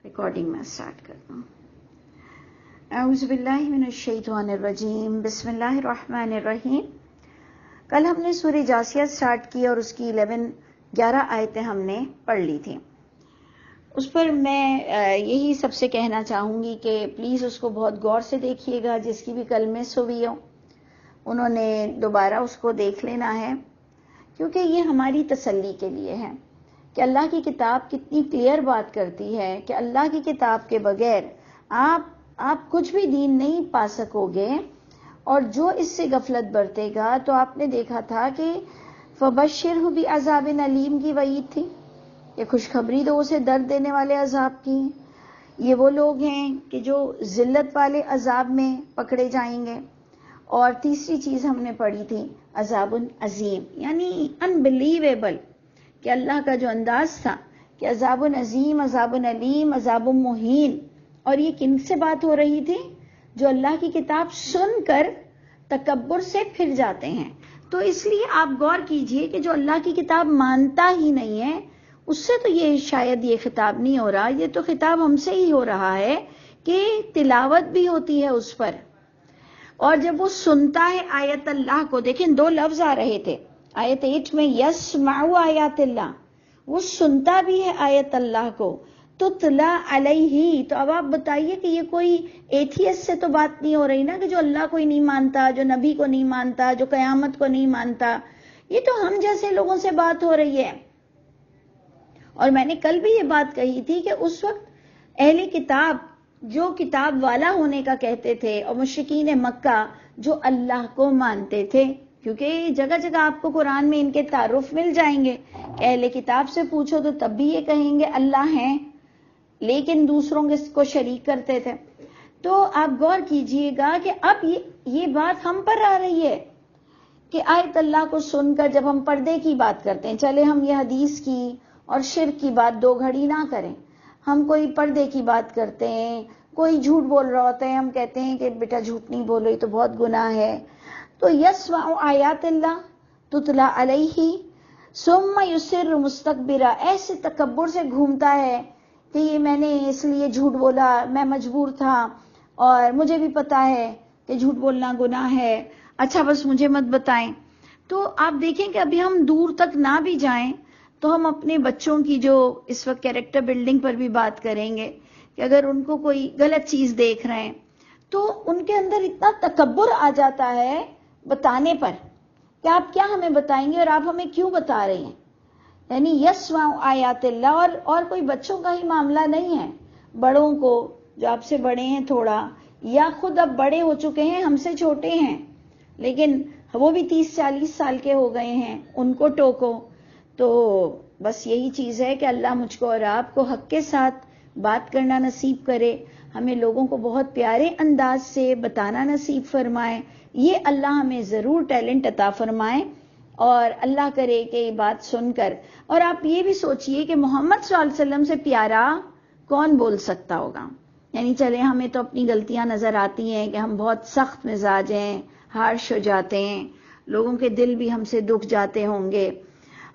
Recording میں start کرتا ہوں. اعوذ باللہ من الشیطان الرجیم. بسم اللہ الرحمن الرحیم. کل ہم نے سورہ جاسیہ سٹارٹ کی اور اس کی 11 آیتیں ہم نے پڑھ لی تھیں. اس پر میں یہی سب سے کہنا چاہوں گی کہ پلیز اس کو بہت غور سے دیکھیے گا. جس کی بھی کل مس ہوئی ہو انہوں نے دوبارہ اس کو دیکھ لینا ہے، کیونکہ یہ ہماری تسلی کے لیے ہے کہ اللہ کی کتاب کتنی کلیئر بات کرتی ہے کہ اللہ کی کتاب کے بغیر آپ کچھ بھی دین نہیں پا سکو گے. اور جو اس سے غفلت برتے گا، تو آپ نے دیکھا تھا کہ فبشرہ بعذاب علیم کی وعید تھی، یہ خوشخبری دو اسے درد دینے والے عذاب کی. یہ وہ لوگ ہیں کہ جو ذلت والے عذاب میں پکڑے جائیں گے. اور تیسری چیز ہم نے پڑھی تھی عذاب عظیم، یعنی انبلیویبل، کہ اللہ کا جو انداز تھا کہ عذاب عظیم، عذاب علیم، عذاب مہین. اور یہ کن سے بات ہو رہی تھی؟ جو اللہ کی کتاب سن کر تکبر سے پھر جاتے ہیں. تو اس لیے آپ غور کیجئے کہ جو اللہ کی کتاب مانتا ہی نہیں ہے، اس سے تو یہ شاید یہ خطاب نہیں ہو رہا، یہ تو خطاب ہم سے ہی ہو رہا ہے کہ تلاوت بھی ہوتی ہے اس پر. اور جب وہ سنتا ہے آیت اللہ کو، دیکھیں 2 لفظ آ رہے تھے آیت 8 میں، یسمع آیات اللہ، وہ سنتا بھی ہے آیت اللہ کو. تو تلا علیہ، تو اب آپ بتائیے کہ یہ کوئی ایتھیس سے تو بات نہیں ہو رہی نا، کہ جو اللہ کو ہی نہیں مانتا، جو نبی کو نہیں مانتا، جو قیامت کو نہیں مانتا. یہ تو ہم جیسے لوگوں سے بات ہو رہی ہے. اور میں نے کل بھی یہ بات کہی تھی کہ اس وقت اہل کتاب جو کتاب والا ہونے کا کہتے تھے، اور مشرکین مکہ جو اللہ کو مانتے تھے، کیونکہ جگہ جگہ آپ کو قرآن میں ان کے تعارف مل جائیں گے. اہل کتاب سے پوچھو تو تب بھی یہ کہیں گے اللہ ہیں، لیکن دوسروں کو شریک کرتے تھے. تو آپ غور کیجئے گا کہ اب یہ بات ہم پر آ رہی ہے کہ آیت اللہ کو سن کر جب ہم پردے کی بات کرتے ہیں، چلے ہم یہ حدیث کی اور شرک کی بات 2 گھڑی نہ کریں، ہم کوئی پردے کی بات کرتے ہیں، کوئی جھوٹ بول رہا ہوتا ہے، ہم کہتے ہیں کہ بیٹا جھوٹ نہیں بولو، یہ تو بہت گناہ ہے. تو یسمع آیات اللہ تتلا علیہ ثم یصر مستکبرا، ایسے تکبر سے گھومتا ہے کہ یہ میں نے اس لیے جھوٹ بولا، میں مجبور تھا اور مجھے بھی پتا ہے کہ جھوٹ بولنا گناہ ہے، اچھا بس مجھے مت بتائیں. تو آپ دیکھیں کہ ابھی ہم دور تک نہ بھی جائیں تو ہم اپنے بچوں کی جو اس وقت کیریکٹر بلڈنگ پر بھی بات کریں گے کہ اگر ان کو کوئی غلط چیز دیکھ رہے ہیں تو ان کے اندر اتنا تکبر آ جاتا ہے بتانے پر کہ آپ کیا ہمیں بتائیں گے اور آپ ہمیں کیوں بتا رہے ہیں. یعنی یسمع آیات اللہ. اور کوئی بچوں کا ہی معاملہ نہیں ہے، بڑوں کو جو آپ سے بڑے ہیں تھوڑا، یا خود اب بڑے ہو چکے ہیں، ہم سے چھوٹے ہیں لیکن وہ بھی 30-40 سال کے ہو گئے ہیں، ان کو ٹوکو. تو بس یہی چیز ہے کہ اللہ مجھ کو اور آپ کو حق کے ساتھ بات کرنا نصیب کرے، ہمیں لوگوں کو بہت پیارے انداز سے بتانا نصیب فرمائے. یہ اللہ ہمیں ضرور ٹیلنٹ عطا فرمائے. اور اللہ کرے کہ یہ بات سن کر، اور آپ یہ بھی سوچئے کہ محمد صلی اللہ علیہ وسلم سے پیارا کون بول سکتا ہوگا. یعنی چلے ہمیں تو اپنی غلطیاں نظر آتی ہیں کہ ہم بہت سخت مزاج ہیں، ہارش ہو جاتے ہیں، لوگوں کے دل بھی ہم سے دکھ جاتے ہوں گے،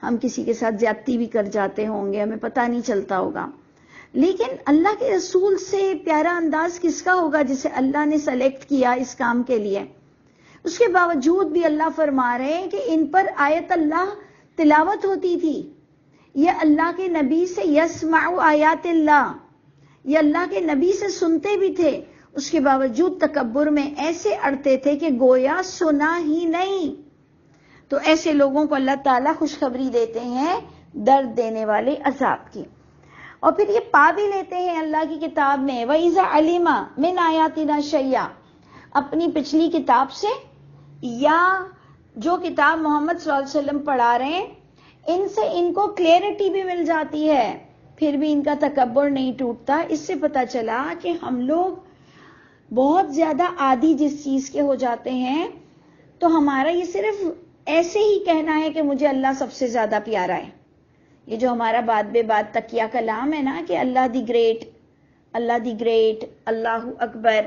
ہم کسی کے ساتھ زیادتی بھی کر جاتے ہوں گے، ہمیں پتہ نہیں چلتا ہوگا. لیکن اللہ کے رسول سے پیارا انداز کس کا ہوگا جسے اللہ نے سلیکٹ کیا اس کام کے لیے. اس کے باوجود بھی اللہ فرما رہے ہیں کہ ان پر آیت اللہ تلاوت ہوتی تھی. یہ اللہ کے نبی سے یسمع آیات اللہ، یہ اللہ کے نبی سے سنتے بھی تھے، اس کے باوجود تکبر میں ایسے اڑتے تھے کہ گویا سنا ہی نہیں. تو ایسے لوگوں کو اللہ تعالیٰ خوشخبری دیتے ہیں درد دینے والے عذاب کی. اور پھر یہ پا بھی لیتے ہیں اللہ کی کتاب میں وَإِذَا عَلِمَ مِنْ آیَاتِنَا شَيْئًا، اپنی پچھلی کتاب سے یا جو کتاب محمد صلی اللہ علیہ وسلم پڑھا رہے ہیں ان سے ان کو کلیئرٹی بھی مل جاتی ہے، پھر بھی ان کا تکبر نہیں ٹوٹتا. اس سے پتہ چلا کہ ہم لوگ بہت زیادہ عادی جس چیز کے ہو جاتے ہیں، تو ہمارا یہ صرف ایسے ہی کہنا ہے کہ مجھے اللہ سب سے زیادہ پیارا ہے. یہ جو ہمارا بات بے بات تکیہ کلام ہے نا کہ اللہ the great, Allah the great, اللہ اکبر،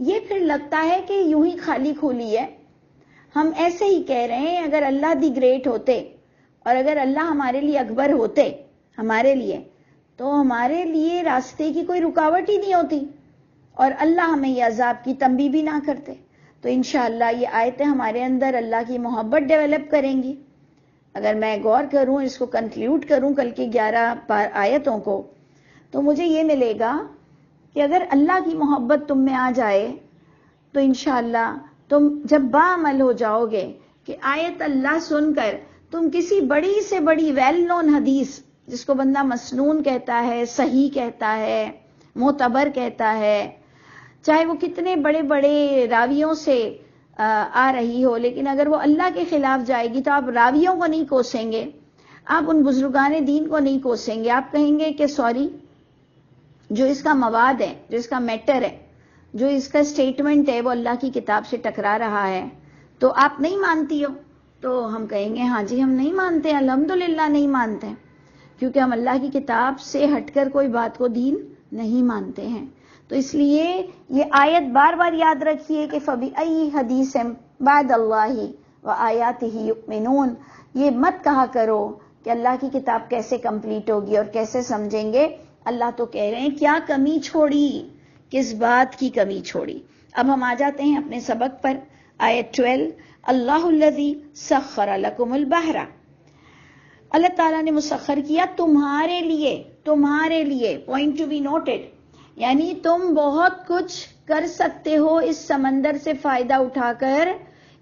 یہ پھر لگتا ہے کہ یوں ہی خالی کھولی ہے. ہم ایسے ہی کہہ رہے ہیں. اگر اللہ دی گریٹ ہوتے اور اگر اللہ ہمارے لیے اکبر ہوتے ہمارے لیے، تو ہمارے لیے راستے کی کوئی رکاوٹ ہی نہیں ہوتی اور اللہ ہمیں یہ عذاب کی تنبیہ بھی نہ کرتے. تو انشاءاللہ یہ آیتیں ہمارے اندر اللہ کی محبت ڈیولپ کریں گی. اگر میں غور کروں، اس کو کنکلیوڈ کروں کل کی 11 آیتوں کو، تو مجھے یہ ملے گا کہ اگر اللہ کی محبت تم میں آ جائے تو انشاءاللہ تم جب باعمل ہو جاؤ گے کہ آیت اللہ سن کر تم کسی بڑی سے بڑی ویل نون حدیث، جس کو بندہ مسنون کہتا ہے، صحیح کہتا ہے، معتبر کہتا ہے، چاہے وہ کتنے بڑے بڑے راویوں سے آ رہی ہو، لیکن اگر وہ اللہ کے خلاف جائے گی تو آپ راویوں کو نہیں کوسیں گے، آپ ان بزرگان دین کو نہیں کوسیں گے، آپ کہیں گے کہ سوری، جو اس کا مواد ہے، جو اس کا میٹر ہے، جو اس کا سٹیٹمنٹ ہے، وہ اللہ کی کتاب سے ٹکرا رہا ہے، تو آپ نہیں مانتی ہو. تو ہم کہیں گے ہاں جی ہم نہیں مانتے، الحمدللہ نہیں مانتے، کیونکہ ہم اللہ کی کتاب سے ہٹ کر کوئی بات کو دین نہیں مانتے ہیں. تو اس لیے یہ آیت بار بار یاد رکھیے کہ فَبِأَيِّ حَدِيثٍ بَعْدَ اللَّهِ وَآيَاتِهِ يُؤْمِنُونَ. یہ مت کہا کرو کہ اللہ کی کتاب کیسے کمپلیٹ ہوگی اور کیسے سمجھیں گے. اللہ تو کہہ رہے ہیں کیا کمی چھوڑی، کس بات کی کمی چھوڑی. اب ہم آ جاتے ہیں اپنے سبق پر. آیت 12، اللہ الذی سخر لکم البحر. اللہ تعالیٰ نے مسخر کیا تمہارے لیے، پوائنٹ ٹو بی نوٹڈ، یعنی تم بہت کچھ کر سکتے ہو اس سمندر سے فائدہ اٹھا کر،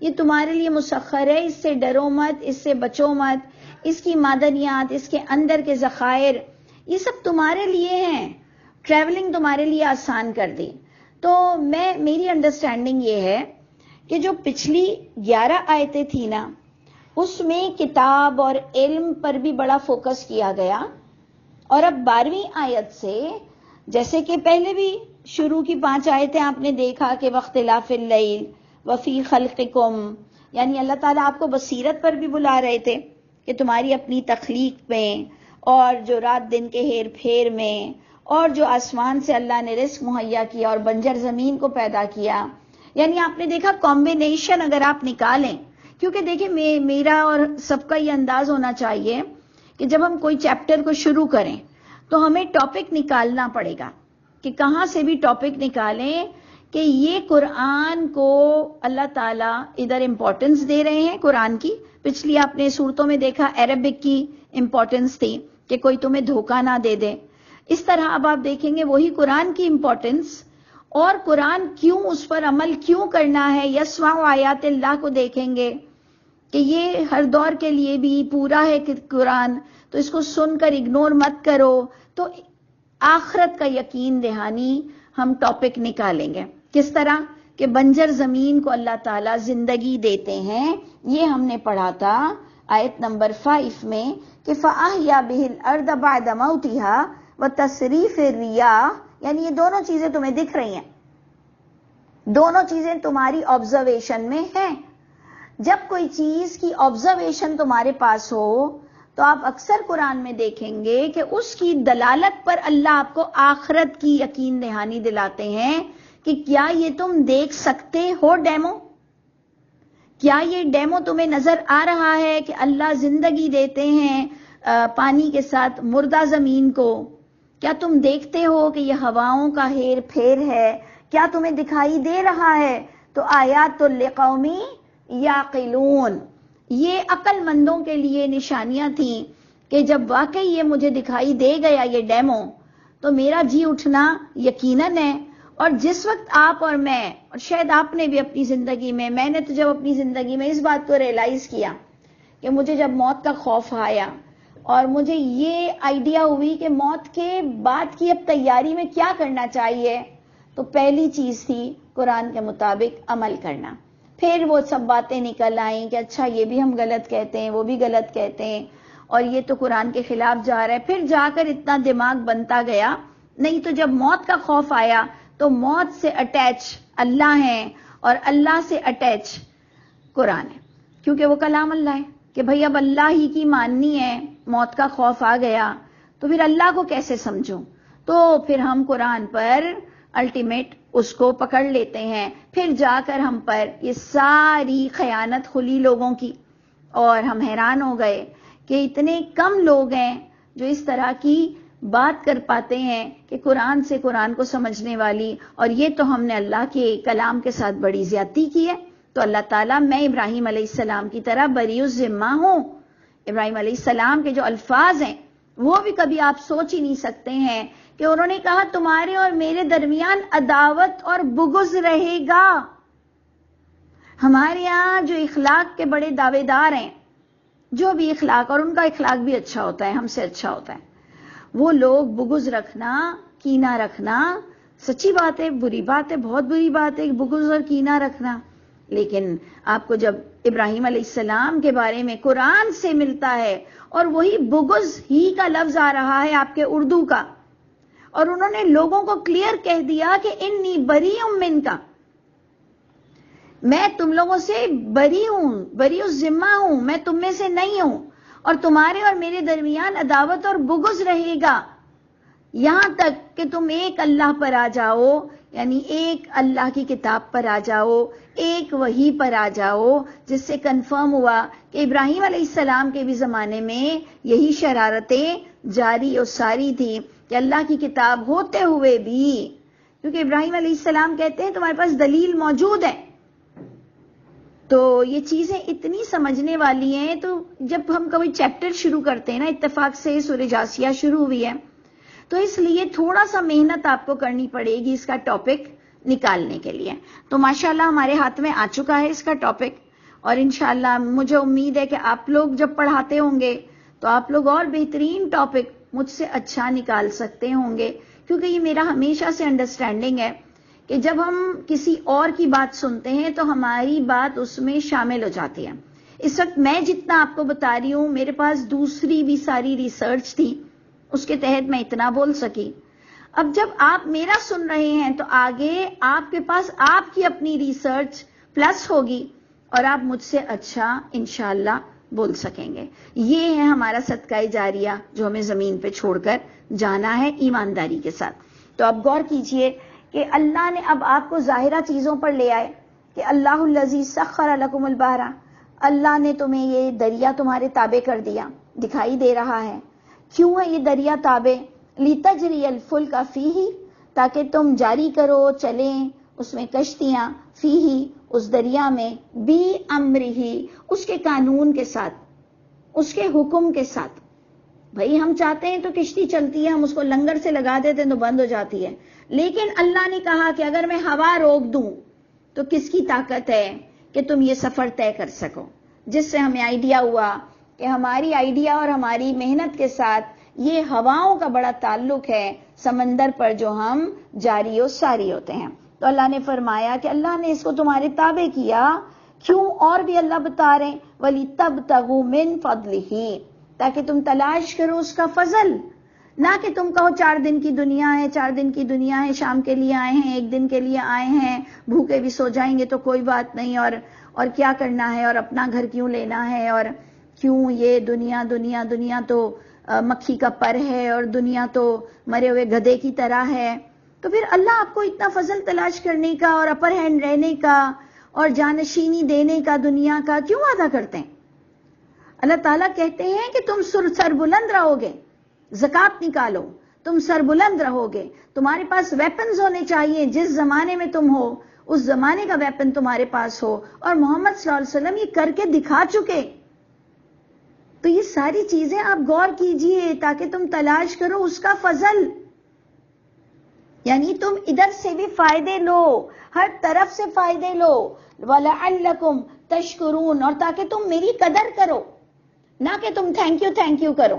یہ تمہارے لیے مسخر ہے، اس سے ڈرو مت، اس سے بچو مت، اس کی معدنیات، اس کے اندر کے ذخائر، یہ سب تمہارے لیے ہیں، ٹریولنگ تمہارے لیے آسان کر دی. تو میری انڈرسٹینڈنگ یہ ہے کہ جو پچھلی 11 آیتیں تھی نا، اس میں کتاب اور علم پر بھی بڑا فوکس کیا گیا، اور اب 12ویں آیت سے، جیسے کہ پہلے بھی شروع کی 5 آیتیں آپ نے دیکھا کہ واختلاف اللیل وفی خلقکم، یعنی اللہ تعالیٰ آپ کو بصیرت پر بھی بلا رہے تھے کہ تمہاری اپنی تخلیق میں، اور جو رات دن کے ہیر پھیر میں، اور جو آسمان سے اللہ نے رزق مہیا کیا اور بنجر زمین کو پیدا کیا. یعنی آپ نے دیکھا کمبینیشن اگر آپ نکالیں، کیونکہ دیکھیں میرا اور سب کا یہ انداز ہونا چاہیے کہ جب ہم کوئی چیپٹر کو شروع کریں تو ہمیں ٹاپک نکالنا پڑے گا، کہ کہاں سے بھی ٹاپک نکالیں کہ یہ قرآن کو اللہ تعالیٰ ادھر امپورٹنس دے رہے ہیں. قرآن کی پچھلی آپ نے صورتوں میں دیکھا عربک کی امپورٹنس تھی کہ کوئی تمہیں دھوکہ نہ دے دے. اس طرح اب آپ دیکھیں گے وہی قرآن کی امپورٹنس، اور قرآن کیوں، اس پر عمل کیوں کرنا ہے. یسمع آیات اللہ کو دیکھیں گے کہ یہ ہر دور کے لیے بھی پورا ہے قرآن، تو اس کو سن کر اگنور مت کرو. تو آخرت کا یقین دہانی ہم ٹاپک نکالیں گے. کس طرح کہ بنجر زمین کو اللہ تعالیٰ زندگی دیتے ہیں، یہ ہم نے پڑھا تھا آیت نمبر 5 میں کہ فَأَحْيَا بِهِ الْأَرْضَ بَعْدَ مَوْتِهَا وَتَصْرِيفِ الرِّيَاحِ. یعنی یہ دونوں چیزیں تمہیں دکھ رہی ہیں، دونوں چیزیں تمہاری آبزرویشن میں ہیں. جب کوئی چیز کی آبزرویشن تمہارے پاس ہو تو آپ اکثر قرآن میں دیکھیں گے کہ اس کی دلالت پر اللہ آپ کو آخرت کی یقین دہانی دلاتے ہیں کہ کیا یہ تم دیکھ سکتے ہو ڈیمو؟ کیا یہ ڈیمو تمہیں نظر آ رہا ہے کہ اللہ زندگی دیتے ہیں پانی کے ساتھ مردہ زمین کو؟ کیا تم دیکھتے ہو کہ یہ ہواؤں کا ہیر پھیر ہے؟ کیا تمہیں دکھائی دے رہا ہے؟ تو آیات لقوم یعقلون، یہ عقل مندوں کے لیے نشانیاں تھیں کہ جب واقعی یہ مجھے دکھائی دے گیا یہ ڈیمو، تو میرا جی اٹھنا یقیناً ہے. اور جس وقت آپ اور میں، اور شاید آپ نے بھی اپنی زندگی میں نے تو جب اپنی زندگی میں اس بات کو ریئلائز کیا کہ مجھے جب موت کا خوف آیا اور مجھے یہ آئیڈیا ہوئی کہ موت کے بعد کی اب تیاری میں کیا کرنا چاہیے، تو پہلی چیز تھی قرآن کے مطابق عمل کرنا. پھر وہ سب باتیں نکل آئیں کہ اچھا یہ بھی ہم غلط کہتے ہیں، وہ بھی غلط کہتے ہیں، اور یہ تو قرآن کے خلاف جا رہا ہے. پھر جا کر اتنا دماغ بنتا گیا. نہیں تو جب موت کا خوف آیا تو موت سے اٹیچ اللہ ہیں اور اللہ سے اٹیچ قرآن ہے، کیونکہ وہ کلام اللہ ہے. کہ بھئی اب اللہ ہی کی ماننی ہے، موت کا خوف آ گیا تو پھر اللہ کو کیسے سمجھوں؟ تو پھر ہم قرآن پر الٹیمیٹ اس کو پکڑ لیتے ہیں. پھر جا کر ہم پر یہ ساری خیانت کھلی لوگوں کی، اور ہم حیران ہو گئے کہ اتنے کم لوگ ہیں جو اس طرح کی بات کر پاتے ہیں کہ قرآن سے قرآن کو سمجھنے والی، اور یہ تو ہم نے اللہ کے کلام کے ساتھ بڑی زیادتی کی ہے. تو اللہ تعالیٰ میں ابراہیم علیہ السلام کی طرح بری الذمہ ہوں. ابراہیم علیہ السلام کے جو الفاظ ہیں وہ بھی کبھی آپ سوچ ہی نہیں سکتے ہیں کہ انہوں نے کہا تمہارے اور میرے درمیان عداوت اور بغض رہے گا. ہمارے یہاں جو اخلاق کے بڑے دعوے دار ہیں، جو بھی اخلاق، اور ان کا اخلاق بھی اچھا ہوتا ہے، ہم سے اچھا ہوتا ہے، وہ لوگ بغض رکھنا، کینہ رکھنا سچی بات ہے، بری بات ہے، بہت بری بات ہے بغض اور کینہ رکھنا. لیکن آپ کو جب ابراہیم علیہ السلام کے بارے میں قرآن سے ملتا ہے اور وہی بغض ہی کا لفظ آ رہا ہے آپ کے اردو کا، اور انہوں نے لوگوں کو کلیئر کہہ دیا کہ انی بریء منک، میں تم لوگوں سے بری ہوں، بری الذمہ ہوں، میں تم میں سے نہیں ہوں، اور تمہارے اور میرے درمیان عداوت اور بغض رہے گا یہاں تک کہ تم ایک اللہ پر آ جاؤ، یعنی ایک اللہ کی کتاب پر آ جاؤ، ایک وحی پر آ جاؤ، جس سے کنفرم ہوا کہ ابراہیم علیہ السلام کے بھی زمانے میں یہی شرارتیں جاری اور ساری تھی کہ اللہ کی کتاب ہوتے ہوئے بھی، کیونکہ ابراہیم علیہ السلام کہتے ہیں تمہارے پاس دلیل موجود ہے. تو یہ چیزیں اتنی سمجھنے والی ہیں. تو جب ہم کوئی چیپٹر شروع کرتے ہیں نا، اتفاق سے سورہ جاسیہ شروع ہوئی ہے، تو اس لیے تھوڑا سا محنت آپ کو کرنی پڑے گی اس کا ٹاپک نکالنے کے لیے. تو ماشاءاللہ ہمارے ہاتھ میں آ چکا ہے اس کا ٹاپک، اور انشاءاللہ مجھے امید ہے کہ آپ لوگ جب پڑھاتے ہوں گے تو آپ لوگ اور بہترین ٹاپک مجھ سے اچھا نکال سکتے ہوں گے، کیونکہ یہ میرا ہمیشہ سے انڈرسٹینڈنگ ہے کہ جب ہم کسی اور کی بات سنتے ہیں تو ہماری بات اس میں شامل ہو جاتی ہے. اس وقت میں جتنا آپ کو بتا رہی ہوں، میرے پاس دوسری بھی ساری ریسرچ تھی، اس کے تحت میں اتنا بول سکی. اب جب آپ میرا سن رہے ہیں تو آگے آپ کے پاس آپ کی اپنی ریسرچ پلس ہوگی اور آپ مجھ سے اچھا انشاءاللہ بول سکیں گے. یہ ہے ہمارا صدقہ جاریہ جو ہمیں زمین پہ چھوڑ کر جانا ہے ایمانداری کے ساتھ. تو اب غور کیجئے کہ اللہ نے اب آپ کو ظاہرہ چیزوں پر لے آئے کہ اللہ الذی سخر لکم البحر، اللہ نے تمہیں یہ دریا تمہارے تابع کر دیا، دکھائی دے رہا ہے. کیوں ہے یہ دریا تابع؟ لتجری الفلک فیہ، تاکہ تم جاری کرو، چلیں اس میں کشتیاں، فیہ اس دریا میں، بی امرہ اس کے قانون کے ساتھ، اس کے حکم کے ساتھ. بھئی ہم چاہتے ہیں تو کشتی چلتی ہے، ہم اس کو لنگر سے لگا دیتے ہیں تو بند ہو جاتی ہے، لیکن اللہ نے کہا کہ اگر میں ہوا روک دوں تو کس کی طاقت ہے کہ تم یہ سفر طے کر سکو. جس سے ہمیں آئیڈیا ہوا کہ ہماری آئیڈیا اور ہماری محنت کے ساتھ یہ ہواؤں کا بڑا تعلق ہے سمندر پر جو ہم جاری و ساری ہوتے ہیں. تو اللہ نے فرمایا کہ اللہ نے اس کو تمہارے تابع کیا. کیوں؟ اور بھی اللہ بتا رہے ہیں وَلِتَبْتَغُوا مِن فَضْلِهِ، تاکہ تم تلاش کرو اس کا فضل، نہ کہ تم کہو 4 دن کی دنیا ہے، 4 دن کی دنیا ہے، شام کے لیے آئے ہیں، 1 دن کے لیے آئے ہیں، بھوکے بھی سو جائیں گے تو کوئی بات نہیں، اور کیا کرنا ہے، اور اپنا گھر کیوں لینا ہے، اور کیوں یہ دنیا دنیا دنیا تو مکھی کا پر ہے، اور دنیا تو مرے ہوئے گدھے کی طرح ہے. تو پھر اللہ آپ کو اتنا فضل تلاش کرنے کا اور اپر ہینڈ رہنے کا اور جانشینی دینے کا دنیا کا کیوں وعدہ کرتے ہیں؟ اللہ تعالیٰ کہتے ہیں کہ تم سر بلند رہو گے، زکات نکالو، تم سر بلند رہو گے، تمہارے پاس ویپنز ہونے چاہیے، جس زمانے میں تم ہو اس زمانے کا ویپن تمہارے پاس ہو، اور محمد صلی اللہ علیہ وسلم یہ کر کے دکھا چکے. تو یہ ساری چیزیں آپ غور کیجئے تاکہ تم تلاش کرو اس کا فضل، یعنی تم ادھر سے بھی فائدے لو، ہر طرف سے فائدے لو. وَلَعَلَّكُمْ تَشْكُرُونَ، اور تاکہ تم میری قدر کرو، نہ کہ تم تھینک یو کرو.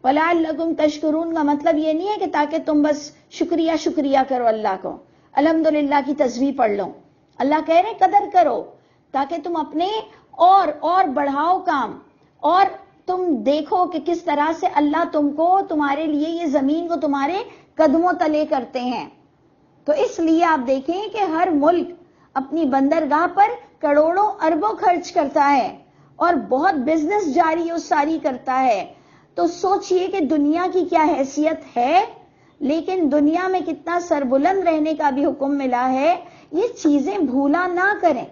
وَلَعَلَّكُمْ تَشْكُرُونَ کا مطلب یہ نہیں ہے کہ تاکہ تم بس شکریہ کرو اللہ کو، الحمدللہ کی تسبیح پڑھ لو. اللہ کہہ رہے قدر کرو تاکہ تم اپنے اور بڑھاؤ کام، اور تم دیکھو کہ کس طرح سے اللہ تم کو، تمہارے لیے یہ زمین کو تمہارے قدموں تلے کرتے ہیں. تو اس لیے آپ دیکھیں کہ ہر ملک اپنی بندرگاہ پر کروڑوں اربوں خرچ کرتا ہے اور بہت بزنس جاری و ساری کرتا ہے. تو سوچئے کہ دنیا کی کیا حیثیت ہے، لیکن دنیا میں کتنا سربلند رہنے کا بھی حکم ملا ہے. یہ چیزیں بھولا نہ کریں.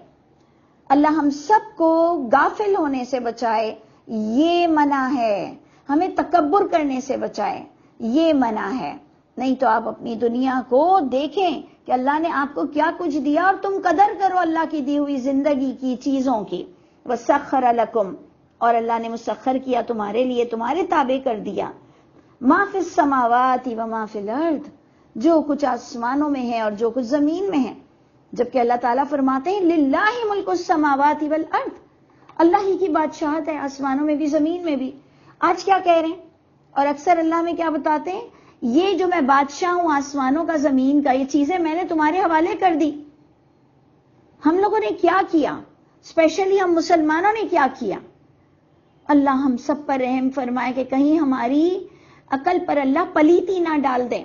اللہ ہم سب کو غافل ہونے سے بچائے، یہ منع ہے. ہمیں تکبر کرنے سے بچائے، یہ منع ہے. نہیں تو آپ اپنی دنیا کو دیکھیں کہ اللہ نے آپ کو کیا کچھ دیا اور تم قدر کرو اللہ کی دی ہوئی زندگی کی چیزوں کی. وَسَخَّرَ لَكُمْ، اور اللہ نے مسخر کیا تمہارے لیے، تمہارے تابع کر دیا. مَا فِي السَّمَاوَاتِ وَمَا فِي الْأَرْضِ، جو کچھ آسمانوں میں ہے اور جو کچھ زمین میں ہے. جبکہ اللہ تعالیٰ فرماتے ہیں لِلَّهِ مُلْكُ السَّمَاوَاتِ وَالْأَرْضِ، اللہ ہی کی بادشاہت ہے آسمانوں میں بھی زمین میں بھی. آج کیا کہہ رہے ہیں اور اکثر اللہ میں کیا بتاتے ہیں؟ یہ جو میں بادشاہ ہوں آسمانوں کا زمین کا، یہ چیزیں میں نے تمہارے حوالے کر دی. ہم لوگوں نے کیا کیا؟ اسپیشلی ہم مسلمانوں نے کیا کیا؟ اللہ ہم سب پر رحم فرمائے کہ کہیں ہماری عقل پر اللہ پلیتی نہ ڈال دے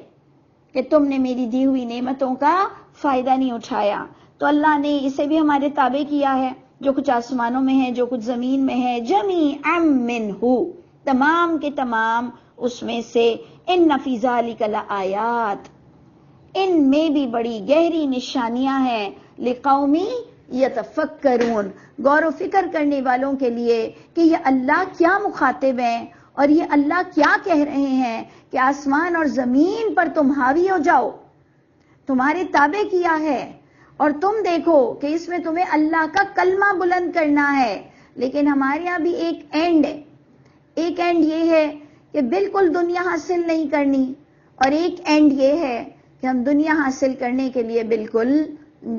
کہ تم نے میری دی ہوئی نعمتوں کا فائدہ نہیں اٹھایا. تو اللہ نے اسے بھی ہمارے تابع کیا ہے، جو کچھ آسمانوں میں ہے جو کچھ زمین میں ہے. جمیعا منہ، تمام کے تمام اس میں سے. ان فی ذلک لآیات، ان میں بھی بڑی گہری نشانیاں ہیں. لقوم یتفکرون، غور و فکر کرنے والوں کے لیے کہ یہ اللہ کیا مخاطب ہیں اور یہ اللہ کیا کہہ رہے ہیں کہ آسمان اور زمین پر تم حاوی ہو جاؤ، تمہارے تابع کیا ہے اور تم دیکھو کہ اس میں تمہیں اللہ کا کلمہ بلند کرنا ہے. لیکن ہمارے یہاں بھی ایک اینڈ ہے. ایک اینڈ یہ ہے کہ بالکل دنیا حاصل نہیں کرنی، اور ایک اینڈ یہ ہے کہ ہم دنیا حاصل کرنے کے لیے بالکل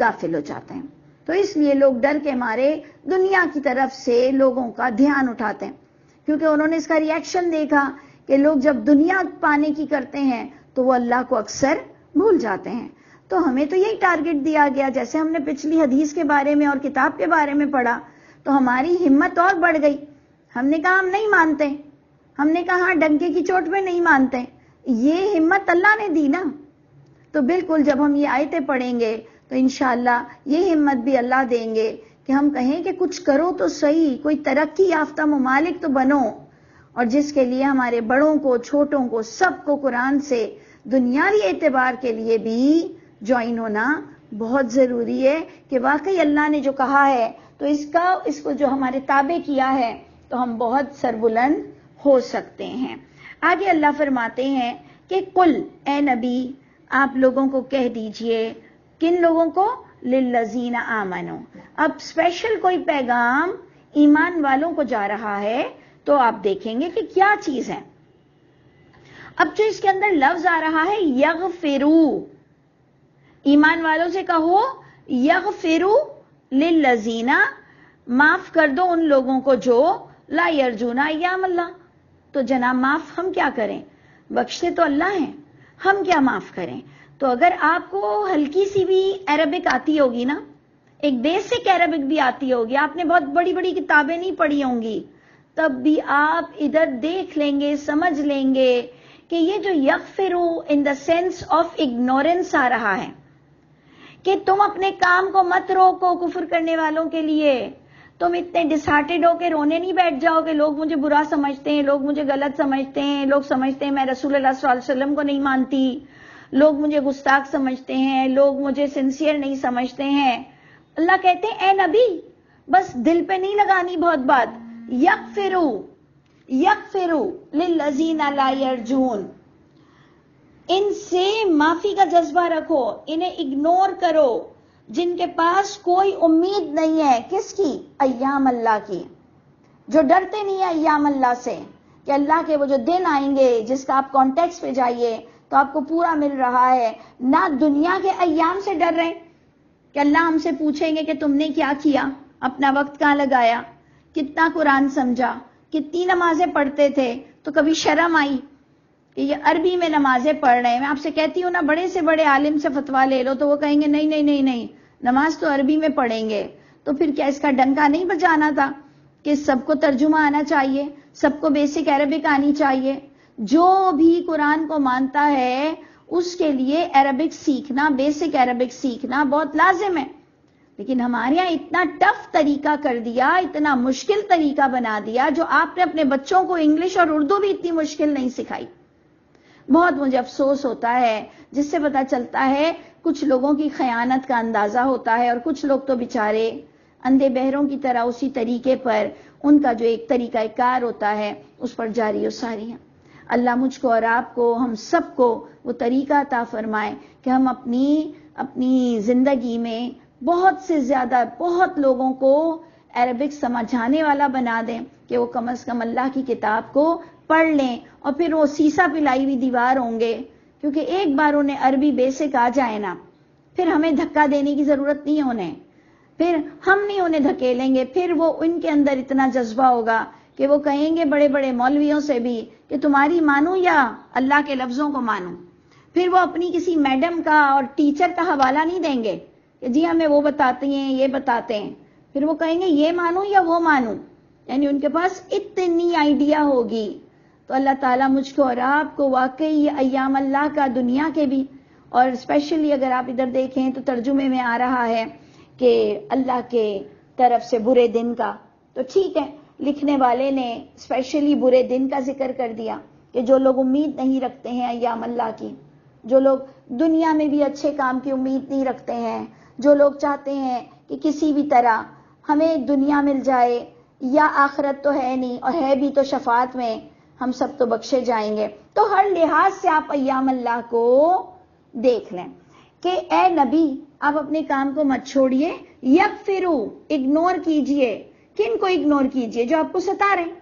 غافل ہو جاتے ہیں. تو اس لیے لوگ ڈر کے مارے دنیا کی طرف سے لوگوں کا دھیان اٹھاتے ہیں، کیونکہ انہوں نے اس کا ریئیکشن دیکھا کہ لوگ جب دنیا پانے کی کرتے ہیں تو وہ اللہ کو اکثر بھول جاتے ہیں. تو ہمیں تو یہی ٹارگٹ دیا گیا، جیسے ہم نے پچھلی حدیث کے بارے میں اور کتاب کے بارے میں پڑھا تو ہماری ہمت اور بڑھ گئی. ہم نے کہا ہم نہیں مانتے، ہم نے کہا ہاں ڈنکے کی چوٹ پہ نہیں مانتے. یہ ہمت اللہ نے دی نا. تو بالکل جب ہم یہ آیتیں پڑھیں گے تو انشاءاللہ یہ ہمت بھی اللہ دیں گے کہ ہم کہیں کہ کچھ کرو تو صحیح، کوئی ترقی یافتہ ممالک تو بنو. اور جس کے لیے ہمارے بڑوں کو چھوٹوں کو سب کو قرآن سے دنیاوی اعتبار کے لیے بھی جوائن ہونا بہت ضروری ہے کہ واقعی اللہ نے جو کہا ہے تو اس کو جو ہمارے تابع کیا ہے تو ہم بہت سربلند ہو سکتے ہیں. آگے اللہ فرماتے ہیں کہ قل، اے نبی آپ لوگوں کو کہہ دیجئے. کن لوگوں کو؟ للذین آمنوا. اب اسپیشل کوئی پیغام ایمان والوں کو جا رہا ہے تو آپ دیکھیں گے کہ کیا چیز ہے. اب جو اس کے اندر لفظ آ رہا ہے یغفرو، ایمان والوں سے کہو یغفرو للذین، معاف کر دو ان لوگوں کو جو لا یرجون ایام اللہ. تو جناب معاف ہم کیا کریں؟ بخشتے تو اللہ ہیں، ہم کیا معاف کریں؟ تو اگر آپ کو ہلکی سی بھی عربک آتی ہوگی نا، ایک بیسک عربک بھی آتی ہوگی، آپ نے بہت بڑی بڑی کتابیں نہیں پڑھی ہوں گی، تب بھی آپ ادھر دیکھ لیں گے، سمجھ لیں گے کہ یہ جو یغفرو ان دا سینس آف اگنورنس آ رہا ہے کہ تم اپنے کام کو مت روکو کفر کرنے والوں کے لیے. تم اتنے ڈسہارٹیڈ ہو کے رونے نہیں بیٹھ جاؤ کہ لوگ مجھے برا سمجھتے ہیں، لوگ مجھے غلط سمجھتے ہیں، لوگ سمجھتے ہیں میں رسول اللہ صلی اللہ علیہ وسلم کو نہیں مانتی، لوگ مجھے گستاخ سمجھتے ہیں، لوگ مجھے سنسیئر نہیں سمجھتے ہیں. اللہ کہتے ہیں اے نبی بس دل پہ نہیں لگانی بہت بات. یغفرو للذین لا یرجون، ان سے معافی کا جذبہ رکھو، انہیں اگنور کرو جن کے پاس کوئی امید نہیں ہے. کس کی؟ ایام اللہ کی. جو ڈرتے نہیں ہیں ایام اللہ سے کہ اللہ کے وہ جو دن آئیں گے جس کا آپ کانٹیکس پہ جائیے تو آپ کو پورا مل رہا ہے. نہ دنیا کے ایام سے ڈر رہے کہ اللہ ہم سے پوچھیں گے کہ تم نے کیا کیا، اپنا وقت کہاں لگایا، کتنا قرآن سمجھا، کتنی نمازیں پڑھتے تھے. تو کبھی شرم آئی کہ یہ عربی میں نمازیں پڑھ رہے ہیں. میں آپ سے کہتی ہوں نا بڑے سے بڑے عالم سے فتویٰ لے لو تو وہ کہیں گے نہیں نہیں نہیں نہیں، نماز تو عربی میں پڑھیں گے. تو پھر کیا اس کا ڈنکا نہیں بجانا تھا کہ سب کو ترجمہ آنا چاہیے، سب کو بیسک عربک آنی چاہیے. جو بھی قرآن کو مانتا ہے اس کے لیے عربک سیکھنا، بیسک عربک سیکھنا بہت لازم ہے. لیکن ہمارے یہاں اتنا ٹف طریقہ کر دیا، اتنا مشکل طریقہ بنا دیا، جو آپ نے اپنے بچوں کو انگلش اور اردو بھی اتنی مشکل نہیں سکھائی. بہت مجھے افسوس ہوتا ہے، جس سے پتہ چلتا ہے کچھ لوگوں کی خیانت کا اندازہ ہوتا ہے، اور کچھ لوگ تو بیچارے اندھے بہروں کی طرح اسی طریقے پر ان کا جو ایک طریقہ کار ہوتا ہے اس پر جاری و ساری ہیں. اللہ مجھ کو اور آپ کو، ہم سب کو وہ طریقہ عطا فرمائے کہ ہم اپنی زندگی میں بہت سے زیادہ بہت لوگوں کو عربک سمجھانے والا بنا دیں کہ وہ کم از کم اللہ کی کتاب کو پڑھ لیں، اور پھر وہ سیسا پلائی ہوئی دیوار ہوں گے، کیونکہ ایک بار انہیں عربی بیسک آ جائے نا، پھر ہمیں دھکا دینے کی ضرورت نہیں ہے انہیں، پھر ہم نہیں انہیں دھکیلیں گے، پھر وہ ان کے اندر اتنا جذبہ ہوگا کہ وہ کہیں گے بڑے بڑے مولویوں سے بھی کہ تمہاری مانوں یا اللہ کے لفظوں کو مانوں. پھر وہ اپنی کسی میڈم کا اور ٹیچر کا حوالہ نہیں دیں گے کہ جی ہمیں وہ بتاتی ہیں یہ بتاتے ہیں، پھر وہ کہیں گے یہ مانوں یا وہ مانوں، یعنی ان کے پاس اتنی آئیڈیا ہوگی. تو اللہ تعالیٰ مجھ کو اور آپ کو واقعی یہ ایام اللہ کا دنیا کے بھی، اور اسپیشلی اگر آپ ادھر دیکھیں تو ترجمے میں آ رہا ہے کہ اللہ کے طرف سے برے دن کا، تو ٹھیک ہے لکھنے والے نے اسپیشلی برے دن کا ذکر کر دیا کہ جو لوگ امید نہیں رکھتے ہیں ایام اللہ کی، جو لوگ دنیا میں بھی اچھے کام کی امید نہیں رکھتے ہیں، جو لوگ چاہتے ہیں کہ کسی بھی طرح ہمیں دنیا مل جائے یا آخرت تو ہے نہیں، اور ہے بھی تو شفاعت میں ہم سب تو بخشے جائیں گے، تو ہر لحاظ سے آپ ایام اللہ کو دیکھ لیں کہ اے نبی آپ اپنے کام کو مت چھوڑیے، یغفروا اگنور کیجئے. کن کو اگنور کیجئے؟ جو آپ کو ستا رہے ہیں.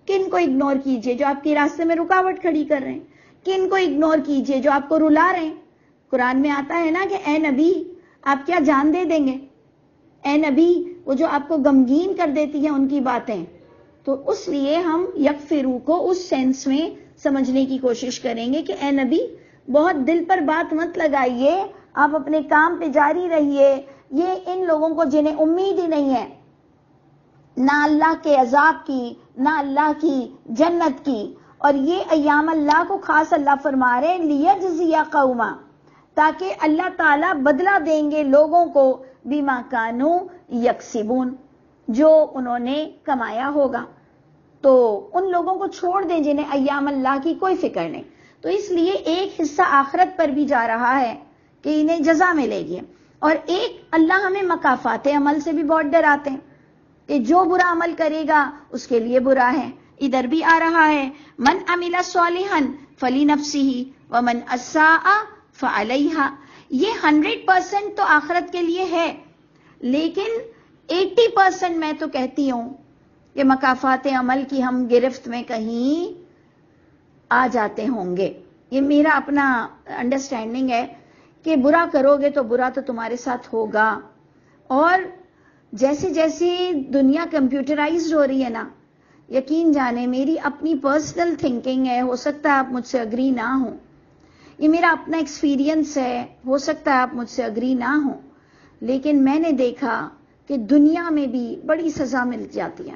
کن کو اگنور کیجئے؟ جو آپ کے راستے میں رکاوٹ کھڑی کر رہے ہیں. کن کو اگنور کیجئے؟ جو آپ کو رلا رہے ہیں. قرآن میں آتا ہے نا کہ اے نبی آپ کیا جان دے دیں گے؟ اے نبی وہ جو آپ کو غمگین کر دیتی ہیں ان کی باتیں. تو اس لیے ہم یغفروا کو اس سینس میں سمجھنے کی کوشش کریں گے کہ اے نبی بہت دل پر بات مت لگائیے، آپ اپنے کام پہ جاری رہیے. یہ ان لوگوں کو جنہیں امید ہی نہیں ہے نہ اللہ کے عذاب کی نہ اللہ کی جنت کی، اور یہ ایام اللہ کو خاص اللہ فرما رہے لیجزی قوما، تاکہ اللہ تعالیٰ بدلہ دیں گے لوگوں کو بما کانوا یکسبون، جو انہوں نے کمایا ہوگا. تو ان لوگوں کو چھوڑ دیں جنہیں ایام اللہ کی کوئی فکر نہیں. تو اس لیے ایک حصہ آخرت پر بھی جا رہا ہے کہ انہیں جزا ملے گی، اور ایک اللہ ہمیں مکافات عمل سے بھی بہت ڈراتے ہیں کہ جو برا عمل کرے گا اس کے لیے برا ہے. ادھر بھی آ رہا ہے من عمل صالحا فلنفسه ومن اساء فعلیہا. یہ 100% تو آخرت کے لیے ہے، لیکن 80% میں تو کہتی ہوں کہ مکافات عمل کی ہم گرفت میں کہیں آ جاتے ہوں گے. یہ میرا اپنا انڈرسٹینڈنگ ہے کہ برا کرو گے تو برا تو تمہارے ساتھ ہوگا. اور جیسے جیسے دنیا کمپیوٹرائزڈ ہو رہی ہے نا، یقین جانے میری اپنی پرسنل تھنکنگ ہے، ہو سکتا ہے آپ مجھ سے اگری نہ ہوں، یہ میرا اپنا ایکسپیرینس ہے، ہو سکتا ہے آپ مجھ سے اگری نہ ہوں، لیکن میں نے دیکھا کہ دنیا میں بھی بڑی سزا مل جاتی ہے.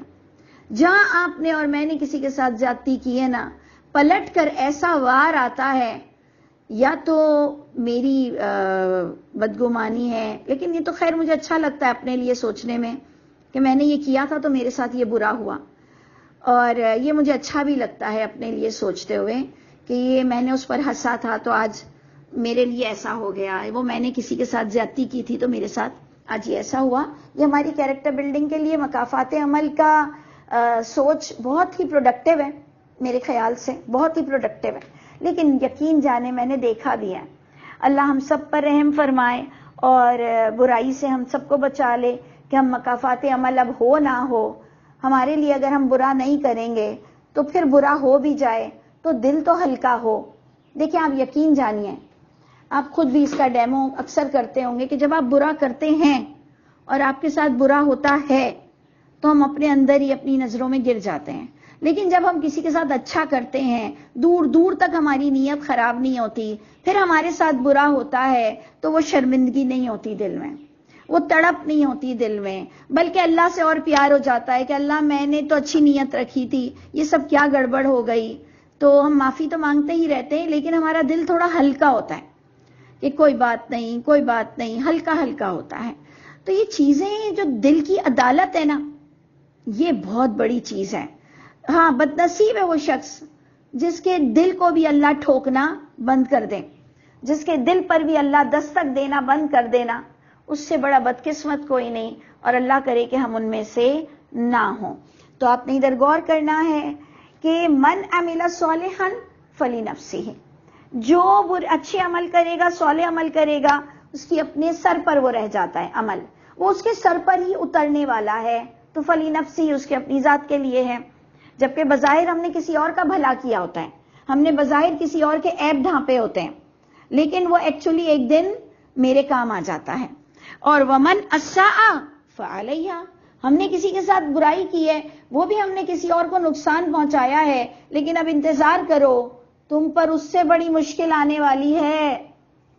جہاں آپ نے اور میں نے کسی کے ساتھ زیادتی کی ہے نا، پلٹ کر ایسا وار آتا ہے، یا تو میری بدگمانی ہے، لیکن یہ تو خیر مجھے اچھا لگتا ہے اپنے لیے سوچنے میں کہ میں نے یہ کیا تھا تو میرے ساتھ یہ برا ہوا، اور یہ مجھے اچھا بھی لگتا ہے اپنے لیے سوچتے ہوئے کہ یہ میں نے اس پر ہنسا تھا تو آج میرے لیے ایسا ہو گیا، وہ میں نے کسی کے ساتھ زیادتی کی تھی تو میرے ساتھ آج یہ ایسا ہوا. یہ ہماری کیریکٹر بلڈنگ کے لیے مکافات عمل کا سوچ بہت ہی پروڈکٹیو ہے، میرے خیال سے بہت ہی پروڈکٹیو ہے. لیکن یقین جانے میں نے دیکھا بھی ہے. اللہ ہم سب پر رحم فرمائے اور برائی سے ہم سب کو بچا لے کہ ہم مکافات عمل اب ہو نہ ہو ہمارے لیے، اگر ہم برا نہیں کریں گے تو پھر برا ہو بھی جائے تو دل تو ہلکا ہو. دیکھیں آپ یقین جانیے، آپ خود بھی اس کا ڈیمو اکثر کرتے ہوں گے کہ جب آپ برا کرتے ہیں اور آپ کے ساتھ برا ہوتا ہے تو ہم اپنے اندر ہی اپنی نظروں میں گر جاتے ہیں. لیکن جب ہم کسی کے ساتھ اچھا کرتے ہیں، دور دور تک ہماری نیت خراب نہیں ہوتی، پھر ہمارے ساتھ برا ہوتا ہے تو وہ شرمندگی نہیں ہوتی دل میں، وہ تڑپ نہیں ہوتی دل میں، بلکہ اللہ سے اور پیار ہو جاتا ہے کہ اللہ میں نے تو اچھی نیت رکھی تھی، یہ سب کیا گڑبڑ ہو گئی. تو ہم معافی تو مانگتے ہی رہتے ہیں، لیکن ہمارا دل تھوڑا ہلکا ہوتا ہے کہ کوئی بات نہیں کوئی بات نہیں، ہلکا ہلکا ہوتا ہے. تو یہ چیزیں جو دل کی عدالت ہے نا، یہ بہت بڑی چیز ہے. ہاں بد نصیب ہے وہ شخص جس کے دل کو بھی اللہ ٹھوکنا بند کر دے، جس کے دل پر بھی اللہ دستک دینا بند کر دینا، اس سے بڑا بدقسمت کوئی نہیں، اور اللہ کرے کہ ہم ان میں سے نہ ہوں. تو آپ نے ادھر غور کرنا ہے کہ من عمل صالحا فلنفسہ، جو اچھے عمل کرے گا، صالح عمل کرے گا، اس کی اپنے سر پر وہ رہ جاتا ہے عمل، وہ اس کے سر پر ہی اترنے والا ہے، تو فلنفسہ اس کے اپنی ذات کے لیے ہے. جبکہ بظاہر ہم نے کسی اور کا بھلا کیا ہوتا ہے، ہم نے بظاہر کسی اور کے عیب ڈھانپے ہوتے ہیں، لیکن وہ ایکچولی ایک دن میرے کام آ جاتا ہے. اور ومن اساء فعلیہا، ہم نے کسی کے ساتھ برائی کی ہے، وہ بھی ہم نے کسی اور کو نقصان پہنچایا ہے، لیکن اب انتظار کرو، تم پر اس سے بڑی مشکل آنے والی ہے.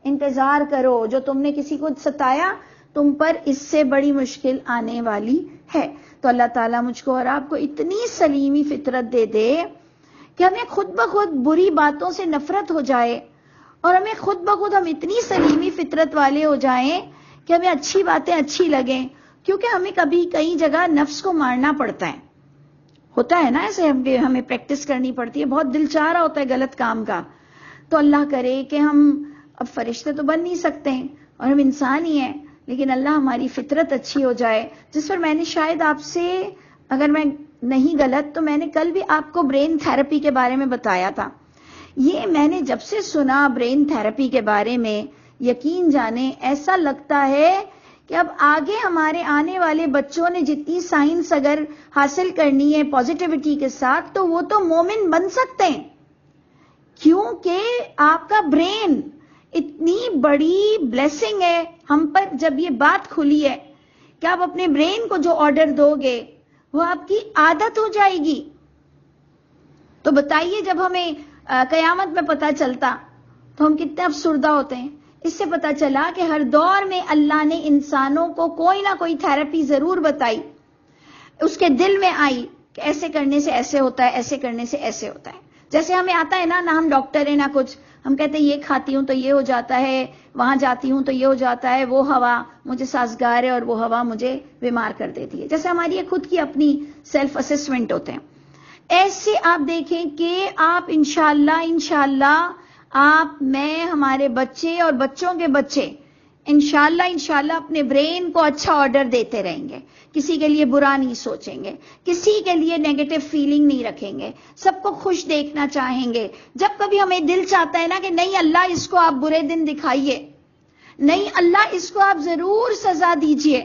انتظار کرو، جو تم نے کسی کو ستایا تم پر اس سے بڑی مشکل آنے والی ہے. تو اللہ تعالیٰ مجھ کو اور آپ کو اتنی سلیمی فطرت دے دے کہ ہمیں خود بخود بری باتوں سے نفرت ہو جائے، اور ہمیں خود بخود ہم اتنی سلیمی فطرت والے ہو جائیں کہ ہمیں اچھی باتیں اچھی لگیں. کیونکہ ہمیں کبھی کئی جگہ نفس کو مارنا پڑتا ہے، ہوتا ہے نا ایسے، ہمیں پریکٹس کرنی پڑتی ہے، بہت دل چاہ رہا ہوتا ہے غلط کام کا. تو اللہ کرے کہ ہم اب فرشتے تو بن نہیں سکتے ہیں اور ہم انسان ہی ہیں، لیکن اللہ ہماری فطرت اچھی ہو جائے، جس پر میں نے شاید آپ سے، اگر میں نہیں غلط تو میں نے کل بھی آپ کو برین تھراپی کے بارے میں بتایا تھا. یہ میں نے جب سے سنا برین تھراپی کے بارے میں، یقین جانے ایسا لگتا ہے کہ اب آگے ہمارے آنے والے بچوں نے جتنی سائنس اگر حاصل کرنی ہے پازیٹیوٹی کے ساتھ، تو وہ تو مومن بن سکتے ہیں، کیونکہ آپ کا برین اتنی بڑی بلیسنگ ہے ہم پر. جب یہ بات کھلی ہے کہ آپ اپنے برین کو جو آرڈر دو گے وہ آپ کی عادت ہو جائے گی. تو بتائیے جب ہمیں قیامت میں پتہ چلتا تو ہم کتنے افسردہ ہوتے ہیں. اس سے پتہ چلا کہ ہر دور میں اللہ نے انسانوں کو کوئی نہ کوئی تھراپی ضرور بتائی، اس کے دل میں آئی کہ ایسے کرنے سے ایسے ہوتا ہے، ایسے کرنے سے ایسے ہوتا ہے. جیسے ہمیں آتا ہے نہ ہم ڈاکٹر ہیں نہ کچھ، ہم کہتے ہیں یہ کھاتی ہوں تو یہ ہو جاتا ہے، وہاں جاتی ہوں تو یہ ہو جاتا ہے، وہ ہوا مجھے سازگار ہے اور وہ ہوا مجھے بیمار کر دیتی ہے. جیسے ہماری یہ خود کی اپنی سیلف اسسمنٹ ہوتے ہیں. ایسے آپ دیکھیں کہ آپ انشاءاللہ آپ، میں، ہمارے بچے اور بچوں کے بچے انشاءاللہ اپنے برین کو اچھا آرڈر دیتے رہیں گے. کسی کے لیے برا نہیں سوچیں گے، کسی کے لیے نیگیٹو فیلنگ نہیں رکھیں گے، سب کو خوش دیکھنا چاہیں گے. جب کبھی ہمیں دل چاہتا ہے نا کہ نہیں اللہ اس کو آپ برے دن دکھائیے، نہیں اللہ اس کو آپ ضرور سزا دیجئے،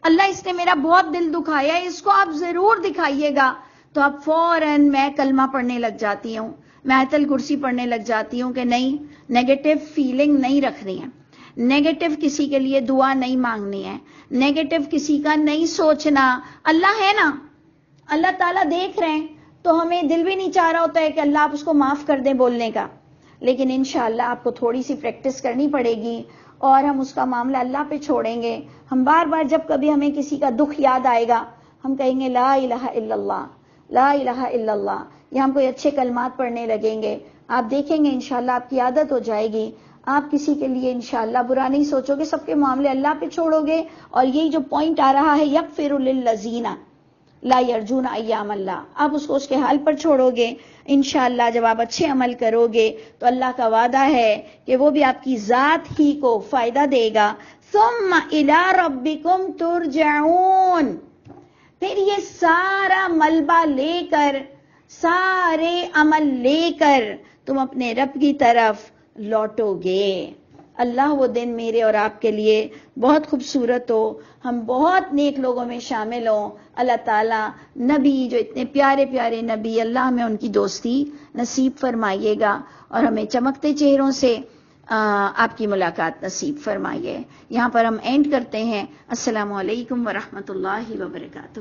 اللہ اس نے میرا بہت دل دکھایا ہے، اس کو آپ ضرور دکھائیے گا، تو آپ فوراً میں کلمہ پڑھنے لگ جاتی ہوں، میں آیت الکرسی پڑھنے لگ جاتی ہوں کہ نہیں، نیگیٹو فیلنگ نہیں رکھنی ہے، نیگیٹو کسی کے لیے دعا نہیں مانگنی ہے، نیگیٹو کسی کا نہیں سوچنا. اللہ ہے نا، اللہ تعالیٰ دیکھ رہے ہیں، تو ہمیں دل بھی نہیں چاہ رہا ہوتا ہے کہ اللہ آپ اس کو معاف کر دیں بولنے کا، لیکن انشاءاللہ آپ کو تھوڑی سی پریکٹس کرنی پڑے گی اور ہم اس کا معاملہ اللہ پہ چھوڑیں گے. ہم بار بار جب کبھی ہمیں کسی کا دکھ یاد آئے گا ہم کہیں گے لا الہ الا اللہ، لا الہ الا اللہ، یا ہم کوئی اچھے کلمات پڑھنے لگیں گے. آپ دیکھیں گے انشاءاللہ آپ کی عادت ہو جائے گی، آپ کسی کے لیے انشاءاللہ برا نہیں سوچو گے، سب کے معاملے اللہ پہ چھوڑو گے. اور یہی جو پوائنٹ آ رہا ہے یغفر للذین لا یرجون ایام اللہ، آپ اس کو اس کے حال پر چھوڑو گے. انشاءاللہ جب آپ اچھے عمل کرو گے تو اللہ کا وعدہ ہے کہ وہ بھی آپ کی ذات ہی کو فائدہ دے گا. ثم الی ربکم ترجعون، پھر یہ سارا ملبہ لے کر، سارے عمل لے کر تم اپنے رب کی طرف لوٹو گے. اللہ وہ دن میرے اور آپ کے لیے بہت خوبصورت ہو، ہم بہت نیک لوگوں میں شامل ہوں. اللہ تعالیٰ نبی، جو اتنے پیارے پیارے نبی، اللہ ہمیں ان کی دوستی نصیب فرمائیے گا اور ہمیں چمکتے چہروں سے آپ کی ملاقات نصیب فرمائیے. یہاں پر ہم اینڈ کرتے ہیں. السلام علیکم ورحمۃ اللہ وبرکاتہ.